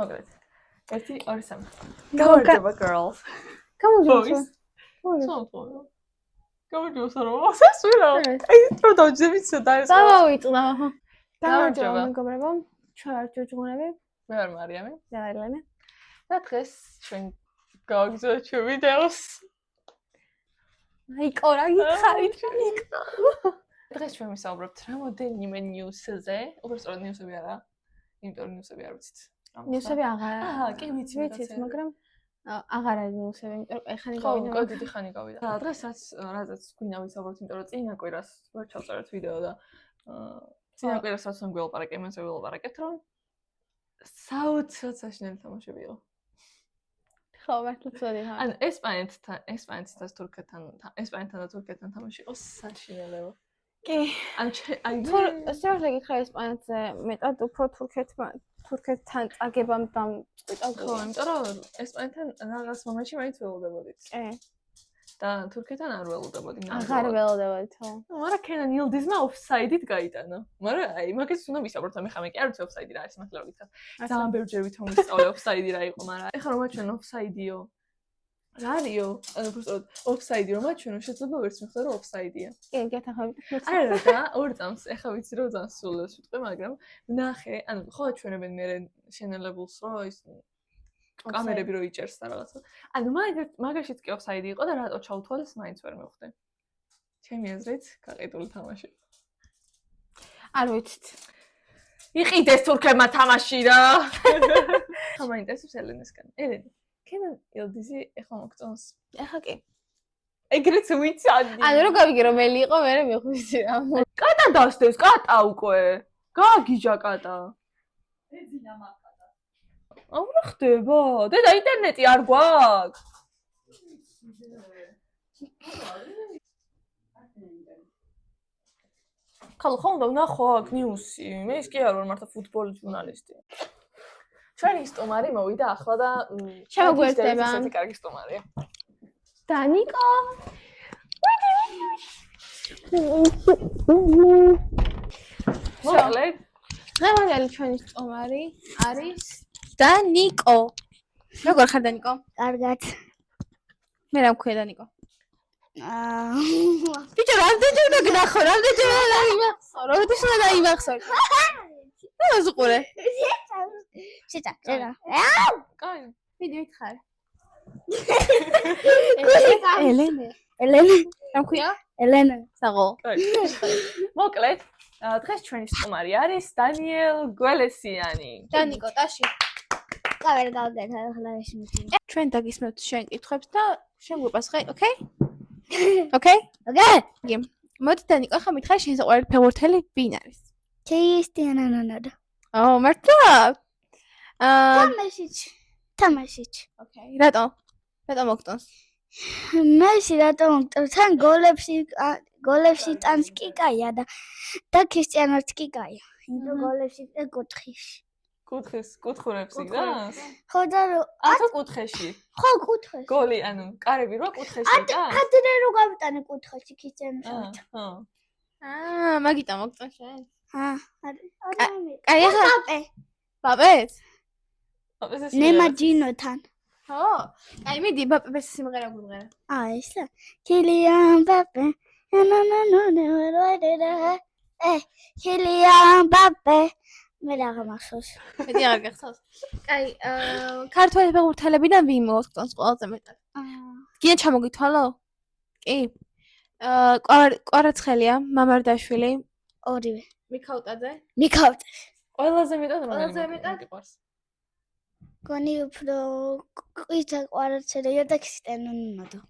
მოგეთ. 1 2 3. გამარჯობა girls. გამარჯობა. სულ. გამარჯობა რა. სასურა. აი, რო დავძებიც და ეს. დავაუიტლა. გამარჯობა. მეგობრებო. ჩვენ ვართ ჯუჯუნები. მე ვარ მარიამი. და ელენე. და დღეს ჩვენ გავგზავნეთ ჩვენ ვიდეოს. აი, კორა გიხარით. დღეს ჩვენ ვისაუბრებთ რამოდენიმე ნიუსზე. უბრალოდ ნიუსები არა. იმიტომ რომ ნიუსები არ ვიცით. ნიუსები აღარა. კი ვიცი, მაგრამ აღარ არის ნიუსები, იმიტომ რომ ეხანი გავიდა. ხო, დიდი ხანი გავიდა. და დღეს რაზეც გვინდა ვისაუბროთ, იმიტომ რომ წინა კვირას ვერ ჩავწერეთ ვიდეო და წინა კვირას რაც ვილაპარაკე, იმაზე ვილაპარაკეთ, რომ საოცრად საშინელი თამაშები იყო. ხო, მართლა ცოდი ხარ. ანუ ესპანეთთან და თურქეთთან თამაში იყო საშინელება. კი. ანუ შეიძლება გითხრა ესპანეთზე მეტად უფრო თურქეთთან წაგებამ დამწყვიტავ. ხო, იმიტომ რომ ესპანეთთან რაღაც მომენტში მაინც ველოდებოდით. კი. და თურქეთთან არ ველოდებოდი. აღარ ველოდებოდი, ხო. მაგრამ კენან ილდიზმა ოფსაიდით გაიტანა. მაგრამ აი, მაგას უნდა ვისაუბროთ, ხა მე კი არ ვიცი ოფსაიდი რა არის, მართლა რომ გითხრათ. ძალიან ბევრჯერ ვითომ ვისწავლე ოფსაიდი რა იყო, მაგრამ ეხლა რომ აჩვენო ოფსაიდიო. რა არისო? ანუ უბრალოდ ოფსაიდი რომ აჩვენო, შეიძლება ვერც მიხდე რომ ოფსაიდია. კი, გეთახები. არა და ორ წამს, ეხლა ვიცი რომ ძალიან სულელს ვიტყვი, მაგრამ ნახე, ანუ ხო აჩვენებენ მე შენელებულს რო ის კამერები რო იჭერს და რაღაცა. ანუ მაგაშიც კი ოფსაიდი იყო და რატო ჩაუთვალეს მაინც ვერ მივხვდი. ჩემი აზრით, გაყიდული თამაში. არ ვიცით. იყიდეს თურქებმა თამაში რა. ხა მაინტერესებს ელენესგან. ელენე, კენან ილდიზი ეხლა მოგწონს? ეხლა კი. ეგრეც ვიცადი. ანუ რო გავიგე რომ ელი იყო, მე მიხვითი რა. კატა დასდეს, კატა უკვე. გააგიჯა კატა. ეძინა მაკატა. აურა ხდება? დედა ინტერნეტი არ გვაქვს. ხალხო, ხომ ვნახო აქ ნიუსი. მე ის კი არ ვარ მართლა ფუტბოლის ჟურნალისტი. ჩვენი სტუმარი მოვიდა ახლა და შემოგვერთდება. ესეთი კარგი სტუმარია. დანიკო. მოკლედ, დღევანდელი ჩვენი სტუმარი არის დანიკო. როგორ ხარ დანიკო? კარგად. მე რა მქვია დანიკო? ბიჭო, რამდენჯერ უნდა გნახო, რამდენჯერ უნდა იმახსოვრო, როდის უნდა დაიმახსოვრო? რა ზღურე? შეჭა. კაი. ვიდეო ითხარ. ელენე. რა მქვია? ელენე. საღო. კაი. მოკლედ, დღეს ჩვენი სტუმარი არის დანიელ გველესიანი. დანიკო, ტაში. კავერ გავდეთ ახლა ეს მითი. ჩვენ დაგისმევთ შენ კითხვებს და შენ გვიპასუხე, ოკეი? ოკეი? ოკეი. მოდი დანიკო, ახლა მითხარ შენ საყვარელი ფეხბურთელი ვინ არის? ქრისტიანო. ო, მართლა? თამაშიც. ოკეი, რატო? რატო მოგწონს? მესი რატომ მოგწონს? თან გოლებში ტანს კი კაია და ქრისტიანოც კი კაია. იმიტომ გოლებში და კუთხეში. კუთხურებს იგდას? ხო და ათო კუთხეში. ხო კუთხეში. გოლი, ანუ კარები რო კუთხეში და? ადრე რო გავიტანე კუთხეში ქრისტიანოსაც. მაგიტო მოგწონს შენ? კაი ახლა ბაბეთ? ნემაჯინოთან. ხო. აი მიდი ბაბეს სიმღერა გვიმღერა. ესა. ქილიან ბაბე. ქილიან ბაბე. მე რა გამახსოვს. მეტი აღარ გახსოვს. კაი, ქართველი ფეხბურთელებიდან ვინ მოგწონს ყველაზე მეტად? გინდა ჩამოგითვალო? კი. კვარაცხელია, მამარდაშვილი, ორივე. მიქაუტაძე. ყველაზე მეტად მიყვარს. გონი უფრო ყვითა კვარაცხელია და ქრისტიანო რონალდო.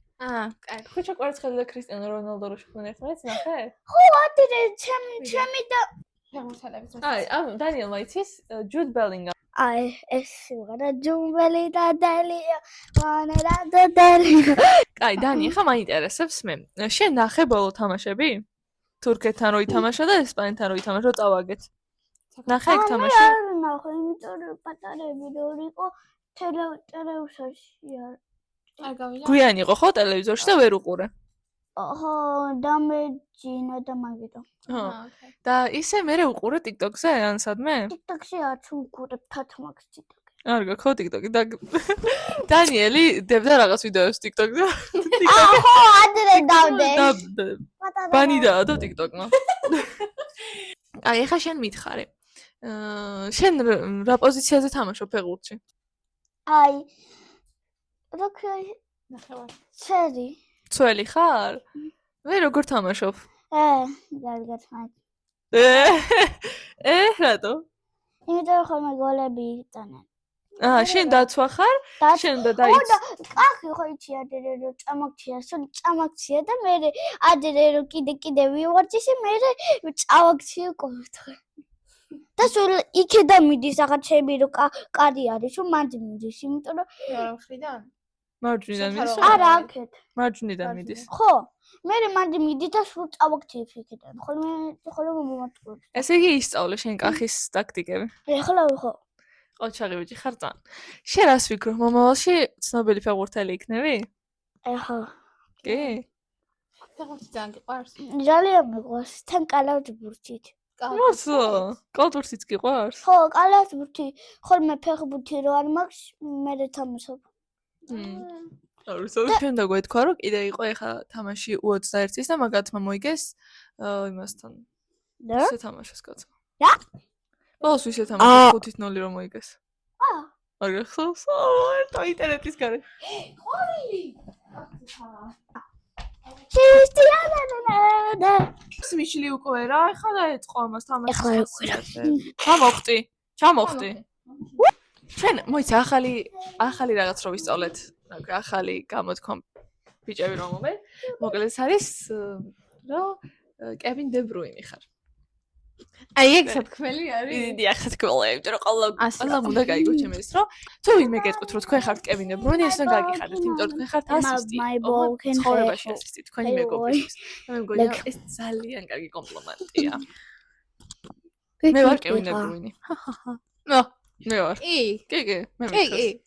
კაი. ხუჩა კვარაცხელი და ქრისტიანო რონალდო რო შეხვდნენ ერთმანეთს, ნახე? ხო, ადრე ჩემი და ფეხბურთელების აი, დანიელმა იცის ჯუდ ბელინგამ. ეს სიმღერა ჯუმბელი და დელია, ვანერა და დელია. კაი, დანი, ხა მაინტერესებს მე. შენ ნახე ბოლო თამაშები? თურქეთთან რო ითამაშა და ესპანეთთან რო ითამაშა, რო წავაგეთ. ნახე ეგ თამაში? არ ნახე, იმიტომ რომ პატარები რო იყო ტელევიზორში არ გავიდა. გვიანი იყო ხო ტელევიზორში და ვერ უყურე? ხო, დამეჯინა და მაგიტო. და ისე მე უყურე TikTok-ზე ან სადმე? TikTok-ში არც უყურებ თათმაქს TikTok-ში. არ გაქვს TikTok-ი და დანიელი დებდა რაღაც ვიდეოს TikTok-ზე. აჰო, ადრე დავდე. ბანი დაადო TikTok-მა. აი, ეხლა შენ მითხარი. შენ რა პოზიციაზე თამაშობ ფეხბურთში? აი. როგორ ნახევარი. ცერი. ცველი ხარ? მე როგორ თამაშობ? კარგად მაქვს. რატო? იმიტომ ხოლმე გოლები იტანენ. შენ დაცვა ხარ? შენ და დაიც. კახი ხო იცი ადრე რომ წამაქცია, სულ წამაქცია და მე ადრე რომ კიდე ვივარჯიშე, მე წავაქცია ყოველდღე. და სულ იქედან მიდის რაღაცები რომ კარი არის, რომ მანდ მიდის, იმიტომ რომ რა მხრიდან? მარჯვნიდან მიდის? არა აქეთ. მარჯვნიდან მიდის. ხო, მე მანდ მიდის და სულ წავაქცია იქედან. ხოლმე მომატყუებს. ესე იგი ისწავლე შენ კახის ტაქტიკები. ეხლა ხო. ყოჩაღი ბიჭი ხარ წან. შენ რას ვიქრო, მომავალში ცნობილი ფეხბურთელი იქნები? ეხლა. კი? ფეხბურთი ძალიან გიყვარს. ძალიან მიყვარს, თან კალათბურთით. მოსო, კალათბურთიც გიყვარს? ხო, კალათბურთი, ხოლმე ფეხბურთი რო არ მაქვს, მე თამაშობ. შენ და გვეთქვა რომ კიდე იყო ეხა თამაში U21-ის და მაგათმა მოიგეს იმასთან. და? ისე თამაშეს კაცო. რა? ბოლოს ისე თამაშეს 5-0 რომ მოიგეს. არ გახსოვს? და ინტერნეტის გარე. ყვავილი. შეისტიანებდა. სმიშლი უკვე რა, ეხლა დაეწყო ამას თამაში. ეხლა ჩამოხტი. ჩვენ მოიცა ახალი რაღაც რო ვისწავლეთ. ახალი გამოთქვა ბიჭები რომ მომე. მოკლედ ეს არის რომ კევინ დე ბრუინი ხარ. აი ეგ სათქმელი არის. დიახ, სათქმელი, იმიტომ რომ ყველა უნდა გაიგო ჩემს ეს რომ თუ ვინმე გეტყვით რომ თქვენ ხართ კევინ დე ბრუინი, ეს უნდა გაგიხადეთ, იმიტომ რომ თქვენ ხართ ასისტი. ცხოვრებაში ასისტი, თქვენი მეგობრისთვის. მე მგონია ეს ძალიან კარგი კომპლიმენტია. მე ვარ კევინ დე ბრუინი. ნო, მე ვარ. კი,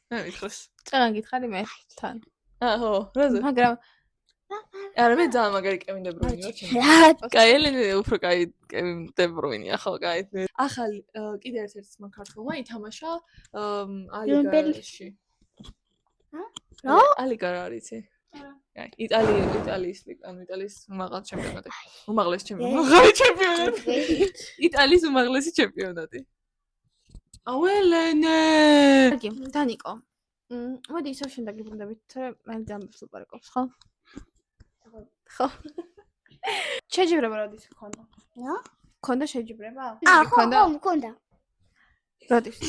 მე მითხოს. წაგან გითხარი მე თან. აჰო, რაზე? მაგრამ არა მე ძალიან მაგარი კევინ დე ბრუინი ვარ ჩემი. კაი, ელენე უფრო კაი კევინ დე ბრუინია ხო, კაი. ახალი კიდე ერთ-ერთი მაქართულმა ითამაშა ალიგაში. რა? ალიგა რა არის? აი, იტალიის უმაღლესი ჩემპიონატი. უმაღლესი ჩემპიონატი. იტალიის უმაღლესი ჩემპიონატი. აუ ელენე! კარგი, დანიკო. მოდი ისევ შენ დაგიბრუნდებით, მე ძალიან ვსულპარაკობს, ხო? ხო. შეჯიბრება როდის გქონდა? რა? გქონდა შეჯიბრება? ხო, მქონდა. როდის?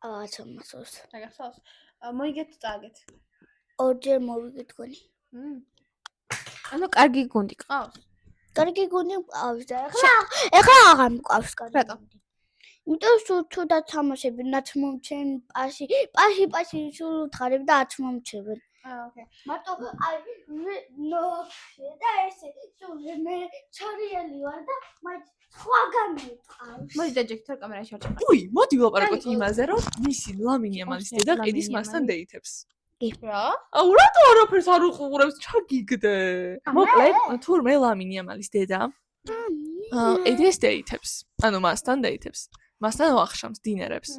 ცომასოს. დაგახსოვს? მოიგეთ წაგეთ. ორჯერ მოვიგე თქვენი. ანუ კარგი გუნდი ყავს? კარგი გუნდი მყავს და ეხლა აღარ მყავს კარგი. რატო? იმიტომ რომ თუ დათამაშები ნაცმომჩენ პაში სულ უთხარებ და არც მომჩებენ. ოკეი. მარტო აი ნოქე და ესე სულ მე ჩარიელი ვარ და მაინც სხვაგან მიყავს. მოდი დაჯექით რა კამერაში არ ჩაყარ. უი, მოდი ვილაპარაკოთ იმაზე, რომ მისი ლამინი ამალის დედა ყიდის მასთან დეითებს. რა? აუ რატო არაფერს არ უყურებს? ჩაგიგდე. მოკლედ, თურმე ლამინი ამალის დედა ყიდის დეითებს. ანუ მასთან დეითებს. მასთან ვახშამს დინერებს.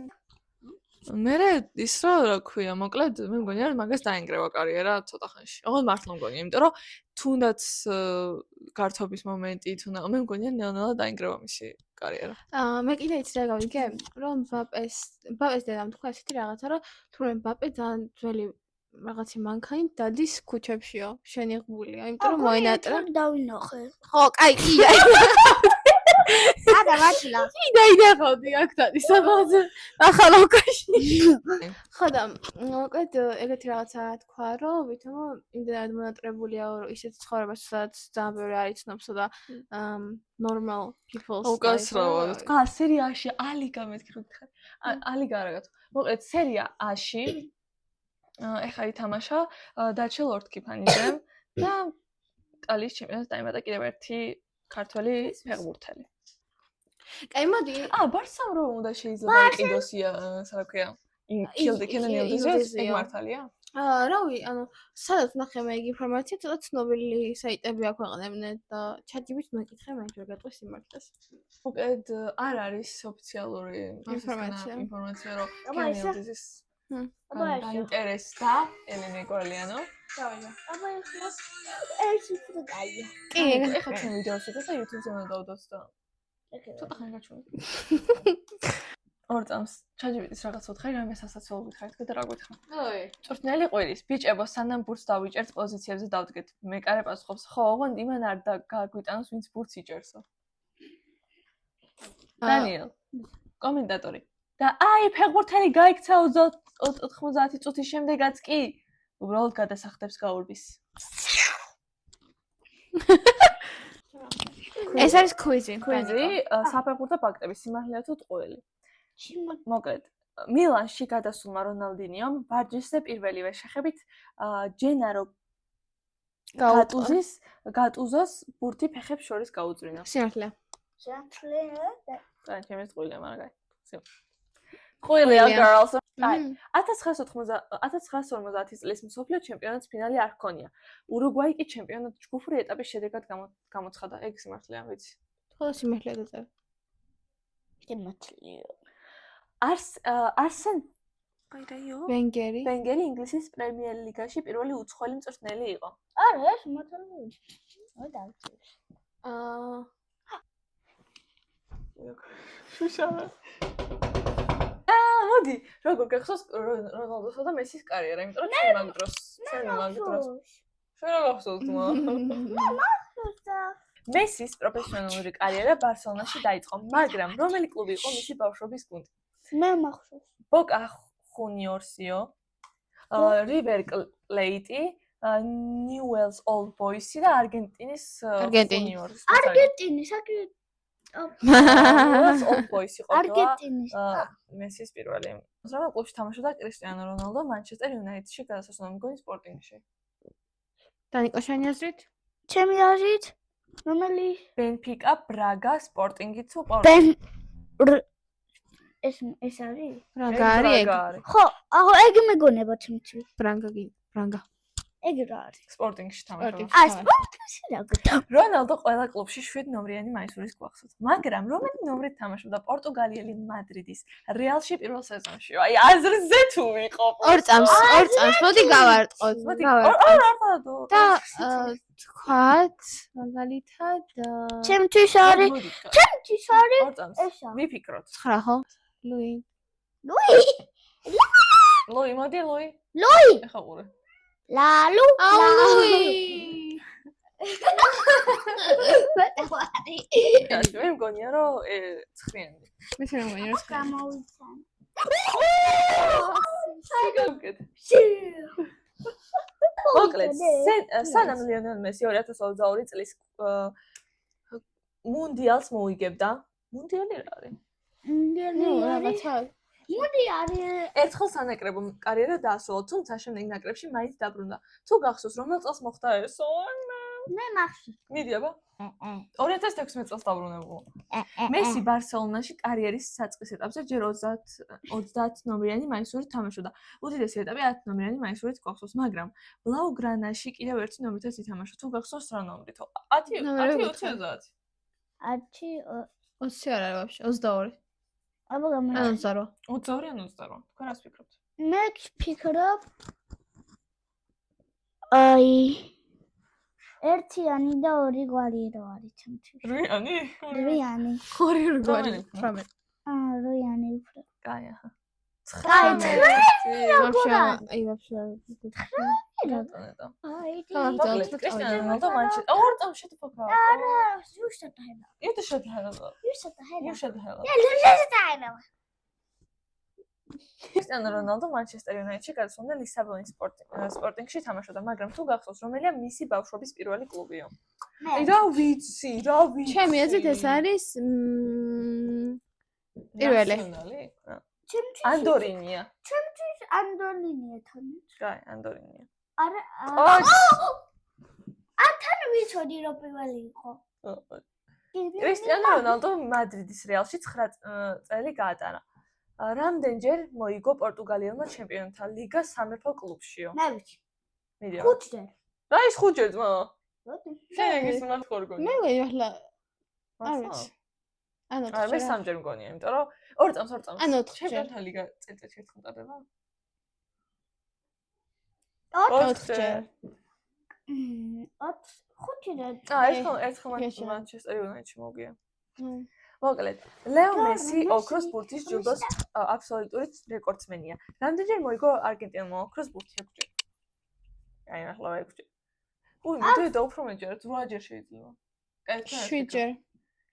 მერე ის რა ქვია, მოკლედ მე მგონია რომ მაგას დაენგრევა კარიერა ცოტა ხანში. ოღონდ მართლა მგონია, იმიტომ რომ თუნდაც გართობის მომენტი თუნდა მე მგონია ნელ-ნელა დაენგრევა მისი კარიერა. მე კიდე იცი რა გავიგე, რომ ბაპეს დედამ თქვა ესეთი რაღაცა, რომ თურმე ბაპე ძალიან ძველი რაღაცი მანქანით დადის ქუჩებშიო, შენიღბულია, იმიტომ რომ მოენატრა. დავინახე. ხო, კაი, არა, მართლა. დაინახავდი აქ დადის საბაზე. ახალ ოკაში. ხო და მოკლედ ეგეთი რაღაცა თქვა, რომ ვითომ იმდენად მონატრებულია ისეთ ცხოვრებას, სადაც ძალიან ბევრი არ იცნობს და normal people. უკასრავად. თქვა სერიაში ალიგა მეთქი რომ გითხარ. ალიგა რა გათქვა. მოკლედ სერია A-ში ეხა ითამაშა დაჩელ ორთქიფანიძე და იტალიის ჩემპიონატს დაიმატა კიდევ ერთი ქართველი ფეხბურთელი. კაი, მოდი. ბარსამ რო უნდა შეიძლება იყიდოს რა ქვია? კენანიელდეს ეგ მართალია? რავი, ანუ სადაც ნახე მე ეგ ინფორმაცია, ცოტა ცნობილი საიტები აქვეყნებდნენ და ჩატიბით მეკითხე მაინც ვერ გეტყვი სიმართლეს. მოკლედ არ არის ოფიციალური ინფორმაცია რომ კენანიელდეს აბა ეს დაინტერესდა ელენე გვალიანო. აბა ეს უფრო კაია. კი, ეხლა ჩვენ ვიდეოს ვიღებ და YouTube-ზე უნდა დავდოს და ცოტა ხანი გაჩვენე. ორ წამს ChatGPT-ს რაღაც ვთხარი, რამე სასაცილო ვითხარით და რა გითხრა. ой. ჭურჭნელი ყვირის, ბიჭებო, სანამ ბურთს დავიჭერთ, პოზიციებზე დავდგეთ. მეკარე პასუხობს, ხო, ოღონდ იმან არ გაგვიტანოს, ვინც ბურთს იჭერსო. დანიელ, კომენტატორი. და აი, ფეხბურთელი გაიქცა 90 წუთის შემდეგაც კი. უბრალოდ გადასახდებს გაურბის. ეს არის კვიზი. კვიზი, საფეხბურთო ფაქტები, სიმართლეა თუ ტყუილი. მოკლედ, მილანში გადასულმა რონალდინიომ ვარჯიშზე პირველივე შეხებით ჯენარო გატუზოს ბურთი ფეხებს შორის გაუწვინა. სიმართლე. და ჩემს ტყუილია, მაგრამ კაი. ტყუილია girls. აი, 1950 წლის მსოფლიო ჩემპიონატის ფინალი არ ჰქონია. ურუგვაი კი ჩემპიონატ ჯგუფური ეტაპის შედეგად გამოცხადა. ეგ სიმართლეა, ვიცი. ხო, სიმართლე დაწერე. შემოწლიო. არსენ ვენგერი. ვენგერი ინგლისის პრემიერ ლიგაში პირველი უცხოელი მწვრთნელი იყო. არა, ეს მოთხოვნა. ой, დავწერ. შუშალა. მოდი, როგორ გახსოვს რონალდოსა და მესის კარიერა, იმიტომ რომ ჩვენ მაგ დროს. ჩვენ რა გახსოვთ მესის პროფესიონალური კარიერა ბარსელონაში დაიწყო, მაგრამ რომელი კლუბი იყო მისი ბავშვობის გუნდი? მე მახსოვს. ბოკა ხუნიორსიო, რივერ პლეიტი, ნიუელს ოლდ ბოისი და არგენტინის ხუნიორსი. არგენტინის ოლდ ბოისი ყოფილა. არგენტინის. მესის პირველი. რომელ კლუბში თამაშობდა კრისტიანო რონალდო? მანჩესტერ იუნაიტედში გადასასვლელი მგონი სპორტინგში. დანიკო შენი აზრით? ჩემი აზრით, რომელი? ბენფიკა, ბრაგა, სპორტინგი თუ ეს არის? ბრანგა არის ეგ. ხო, ეგ მეგონება ჩემთვის. ბრანგა. ეგ რა არის? სპორტინგში თამაშობდა. სპორტში რა გქონდა? რონალდო ყველა კლუბში 7 ნომრიანი მაისურის გვახსოვს. მაგრამ რომელი ნომრით თამაშობდა პორტუგალიელი მადრიდის რეალში პირველ სეზონში? აი, აზრზე თუ ვიყო. ორ წამს. მოდი გავარტყოთ. და თქვათ, მაგალითად, ჩემთვის არის. ორ წამს. ესა. ვიფიქროთ. 9 ხო? ლუი. ლუი, მოდი ლუი. ეხა ყურე. ლალუ. ლუი. მე მგონია რომ 9-იანი. მე შემოგონია რომ გამოვიცან. შეგავკეთ. მოკლედ, სანამ ლიონელ მესი 2022 წლის მუნდიალს მოიგებდა. მუნდიალი რა არის? მოდი არის. ერთხელ სანაკრებო კარიერა დაასრულა, თუმცა შემდეგ ნაკრებში მაინც დაბრუნდა. თუ გახსოვს, რომელ წელს მოხდა ესო? მე მახსოვს. მიდი აბა. 2016 წელს დაბრუნებულა. მესი ბარსელონაში კარიერის საწყის ეტაპზე ჯერ 30 ნომრიანი მაისურით თამაშობდა. უდიდესი ეტაპი 10 ნომრიანი მაისურით გახსოვს, მაგრამ ბლაუგრანაში კიდევ ერთი ნომრითაც ითამაშა. თუ გახსოვს რა ნომრით? 10 20 20 არ არის ვაფშე 22. აბა გამო. 22. 22 ან 22. თქვენ რას ფიქრობთ? მე ვფიქრობ აი ერთიანი და ორი გვარიერო არის ჩემთვის. რიანი? რიანი. ორი რგვარი. 18. რიანი უფრო. კაი აჰა. ვაფშე. რატონეტო? აი მოკლედ, კრისტიანო რონალდო მანჩესტერ. ორ წამს შეთფოქრა. არა, შუშტაჰელა. Itu შეთფოქრა. შუშტაჰელა. შეთფოქრა. შუშტაჰელა. კრისტიანო რონალდო მანჩესტერ იუნაიტედში გადასვლამდე ლისაბონის სპორტინგში თამაშობდა, მაგრამ თუ გახსოვს, რომელია მისი ბავშვობის პირველი კლუბიო? რა ვიცი. ჩემი აზრით ეს არის პირველი. ჩემთვის ანდორინია. ჩემთვის ანდორინია თან. კაი, ანდორინია. არა. თან ვიცოდი რომ პირველი იყო. კრისტიანო რონალდო მადრიდის რეალში 9 წელი გაატარა. რამდენჯერ მოიგო პორტუგალიელმა ჩემპიონთა ლიგა სამეფო კლუბშიო? მე ვიცი. მიდი. 5-ჯერ. რა ის 5-ჯერ ძმა? როდი? შენ ის უნდა ხორგონი. მე ვეი ახლა არ ვიცი. ანუ მე 3-ჯერ მგონია, იმიტომ რომ 2 წამს. ანუ 4-ჯერ. ჩემპიონთა ლიგა წელიწადში ერთხელ ტარდება? 4-ჯერ. 5 და ერთხელ მანჩესტერ იუნაიტედში მოგია. მოკლედ, ლეო მესი ოქროს ბურთის ჯილდოს აბსოლუტური რეკორდსმენია. რამდენჯერ მოიგო არგენტინულმა ოქროს ბურთი 6-ჯერ? აი, ახლა 6-ჯერ. უი, მოდი და უფრო მეჯერად 8-ჯერ შეიძლება. 7-ჯერ.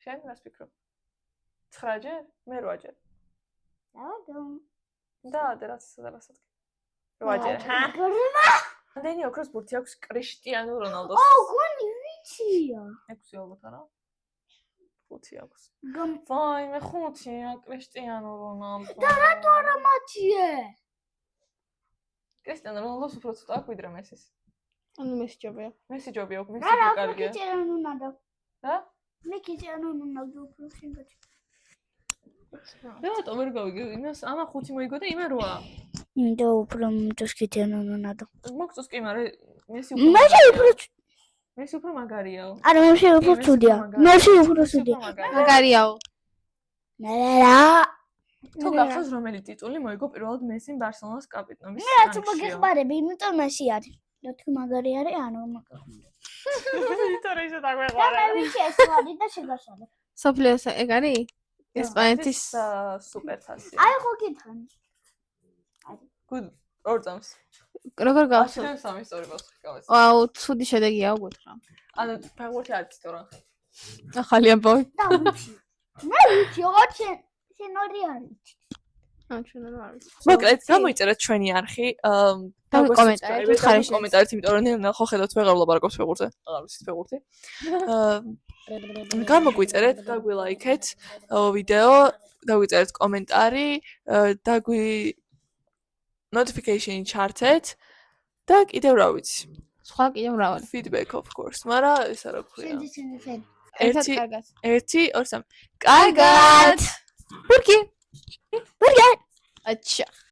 შენ რას ფიქრობ? 9-ჯერ? მე 8-ჯერ. და რასაც 8-ჯერ. რამდენი ოქროს ბურთი აქვს კრიშტიანო რონალდოს? გონი ვიცია 6 ალბათ არა? 5 აქვს. ვაი, მე 5-ია კრიშტიანო რონალდო. და რატო არა მათიე კრიშტიანო რონალდოს უფრო ცოტა აქვს ვიდრე მესის. ანუ მესი ჯობია. მესი ჯობია, მესი რა უფრო კარგია. კიჭერანო ნადო რა? მე კიჭერანო ნადო უფრო შეგაჩ რატომ ვერ გავიგე? იმას ამა 5 მოიგო და იმე 8. ინდა უფრო მთოს კიჭერანო ნადო მოგწოს კი, მაგრამ მესი უფრო მაგარიაო. არა მე უფრო ცუდია მე უფრო ცუდია მაგარიაო. ნერა თუ გახსოვს რომელი ტიტული მოიგო პირველად მესიმ ბარსელონას კაპიტნობის მე რაც მოგეხმარები იმიტომ მესი არის და თუ მაგარი არის ანუ მაგახმარებ ვიქტორია ისე და დაგვეყარა. მე ვიცი ეს ვადი და შეგაშალე სოფლიოს ეგ არის? ესპანეთის სუპერთასი. აი ხო კითხანი გუდ ორწამს. როგორ გავსო? ახლა სამი ისტორია გავსხავეთ. ვაუ, ცუდი შედეგია უგუთხრა. ანუ ფეხბურთი არის თორე. ახალი ამბავი. და ვიცი მე ვიცი ოჩენ შენ ორი არის აა ჩვენ არ არის. მოკლედ, გამოიწერეთ ჩვენი არხი. კომენტარით, ხარისხი. კომენტარით, იმიტომ რომ ხო ხედავთ ვეღარ ვლაპარაკობთ ფეხბურთზე. აღარ ვიცით ფეხბურთი. გამოგვიწერეთ, დაგვილაიქეთ ვიდეო, დაგვიწერეთ კომენტარი, notification ჩართეთ და კიდევ რა ვიცი. სხვა კიდევ მრავალი. feedback of course, მაგრამ ეს არა ქვია. შენ ერთად კარგად. 1 2 3. კარგად. ბურგი. ბურგერ აჩა.